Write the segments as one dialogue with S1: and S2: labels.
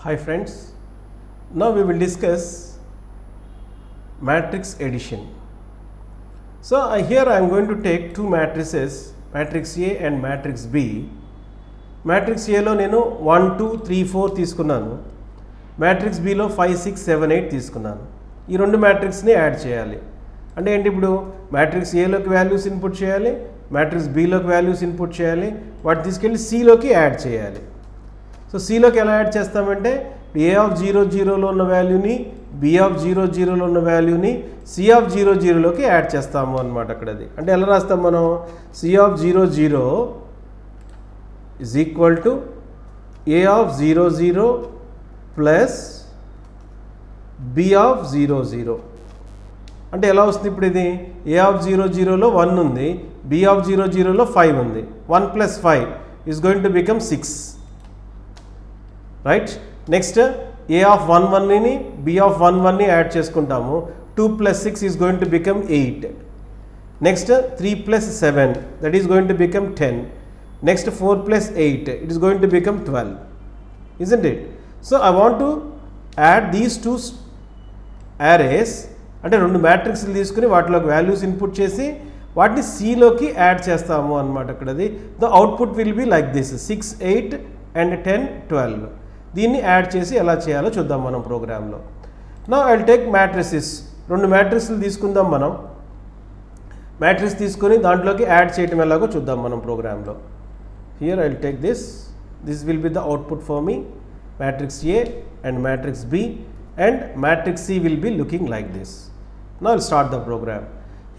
S1: Hi friends, now we will discuss matrix addition. So here I am going to take two matrices, matrix A and matrix B. Matrix A లో నేను 1 2 3 4 తీసుకున్నాను. Matrix B లో 5 6 7 8 తీసుకున్నాను. ఈ రెండు matrix ని add చేయాలి. అంటే ఏంటి, ఇప్పుడు matrix A లోకి వాల్యూస్ ఇన్పుట్ చేయాలి, matrix B లోకి వాల్యూస్ ఇన్పుట్ చేయాలి, వాటి తీసుకెళ్ళి C లోకి యాడ్ చేయాలి. సో సిలోకి ఎలా యాడ్ చేస్తామంటే ఏ ఆఫ్ 00లో ఉన్న వాల్యూని బి ఆఫ్ 00లో ఉన్న వాల్యూని సి ఆఫ్ 00లోకి యాడ్ చేస్తాము అన్నమాట. అక్కడ అది అంటే ఎలా రాస్తాం మనం, C of 00 is equal to A of 00 plus B of 00. అంటే ఎలా వస్తుంది ఇప్పుడు, ఇది ఏ ఆఫ్ 00లో 1 ఉంది, బి ఆఫ్ 00లో 5 ఉంది. 1 plus 5 is going to become 6. Right. Next A of 1 1ని బి ఆఫ్ 1 1ని యాడ్ చేసుకుంటాము. 2 plus 6 is going to become 8. Next 3 plus 7 that is going to become 10. Next 4 plus 8 it is going to become 12. Isn't it? So I want to add these two arrays. అంటే రెండు మ్యాట్రిక్స్లు తీసుకుని వాటిలోకి values input చేసి వాటిని సిలోకి add చేస్తాము అన్నమాట. అక్కడది the output will be like this 6 8 and 10 12. దీన్ని యాడ్ చేసి ఎలా చేయాలో చూద్దాం మనం ప్రోగ్రాంలో. Now I will take matrices. రెండు మ్యాట్రిక్స్లు తీసుకుందాం మనం. మ్యాట్రిక్స్ తీసుకొని దాంట్లోకి యాడ్ చేయటం ఎలాగో చూద్దాం మనం ప్రోగ్రాంలో. Here I will take this will be the output for me. Matrix A and matrix B and matrix C will be looking like this. Now I will start the program.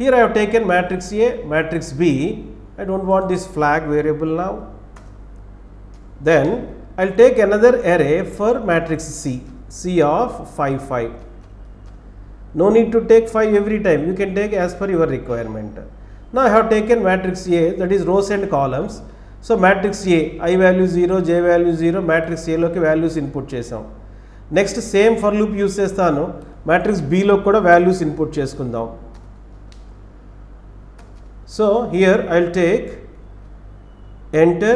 S1: Here I have taken matrix A, matrix B. I don't want this flag variable now. Then I will take another array for matrix C, C of 5 5. No need to take 5 every time, you can take as per your requirement. Now I have taken matrix A, that is rows and columns. So matrix A, I value 0, J value 0, matrix A లోకి values input చేసాం. Next same for loop use చేస్తాను, matrix B లో కూడా values input చేసుకుందాం. So here I will take enter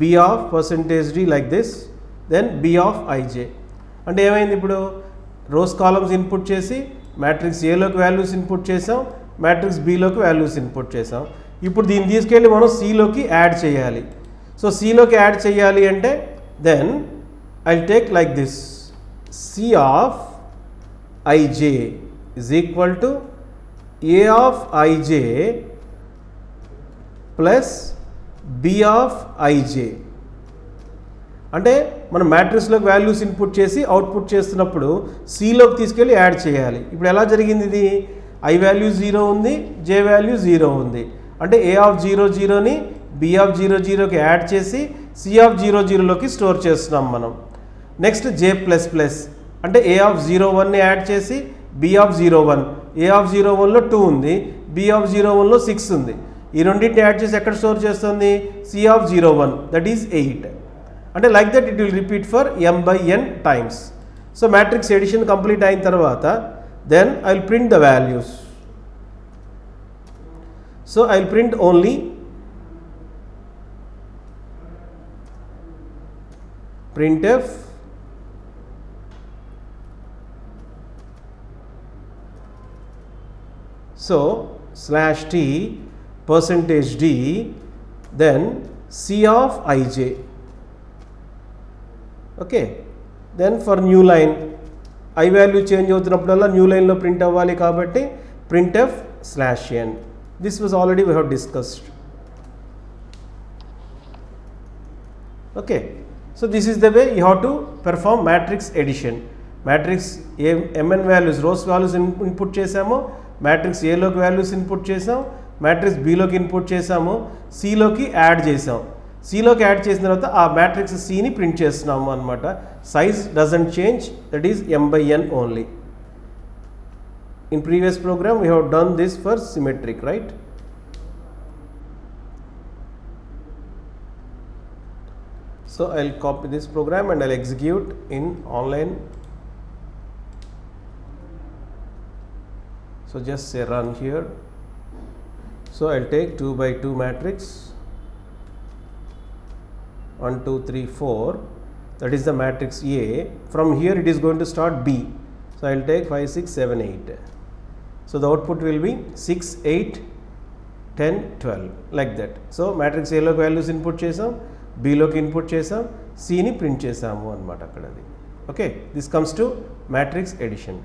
S1: b of percentage d like this, then b of ij. అంటే ఏమైంది, ఇప్పుడు rows columns input చేసి మ్యాట్రిక్స్ ఏలోకి వాల్యూస్ ఇన్పుట్ చేసాం, మ్యాట్రిక్స్ బిలోకి వాల్యూస్ ఇన్పుట్ చేసాం. ఇప్పుడు దీన్ని తీసుకెళ్ళి మనం సిలోకి యాడ్ చేయాలి. సో సిలోకి యాడ్ చేయాలి అంటే then I will take like this, C of ij is equal to A of ij plus B of ij. అంటే మనం మ్యాట్రిక్స్లోకి వాల్యూస్ ఇన్పుట్ చేసి అవుట్పుట్ చేస్తున్నప్పుడు సిలోకి తీసుకెళ్ళి యాడ్ చేయాలి. ఇప్పుడు ఎలా జరిగింది, ఇది I వాల్యూ 0 ఉంది, J వాల్యూ 0 ఉంది. అంటే A ఆఫ్ 00ని B ఆఫ్ 00కి యాడ్ చేసి C ఆఫ్ 00లోకి స్టోర్ చేస్తున్నాం మనం. నెక్స్ట్ J ప్లస్ ప్లస్ అంటే A ఆఫ్ 01ని యాడ్ చేసి B ఆఫ్ 01, A ఆఫ్ 01లో 2 ఉంది, B ఆఫ్ 01లో 6 ఉంది. ఈ రెండింటిని యాడ్ చేసి ఎక్కడ స్టోర్ చేస్తుంది, C ఆఫ్ 01 దట్ ఈస్ 8. అంటే like that it will repeat for m/n times. So matrix addition complete అయిన తర్వాత then I will print the values. So I will print only printf so /t percentage d then c of ij. okay, then for new line I value change అవుతున్నప్పుడల్లా new లైన్లో print అవ్వాలి కాబట్టి printf /n. this was already we have discussed. okay, so this is the way you have to perform matrix addition. Matrix mn values rows values input చేసాము, matrix ఏలోకి values input చేసాం, matrix బిలోకి input చేసాము, సిలోకి add చేసాం. సిలోకి add చేసిన తర్వాత ఆ మ్యాట్రిక్స్ సిని ప్రింట్ చేస్తున్నాము అనమాట. Size doesn't change, that is m/n only. In previous program we have done this for symmetric, right? So I will copy this program and I will execute in online. So just say run here. So I will take 2 by 2 matrix 1 2 3 4. that is the matrix A. From here it is going to start B. So I will take 5, 6, 7, 8. So the output will be 6, 8, 10, 12 like that. So matrix A లోకి values input చేసాం, B లోకి input చేసాం, C ని print చేసాము అన్నమాట అక్కడ అది. Okay, this comes to matrix addition.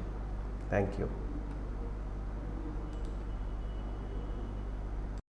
S1: Thank you.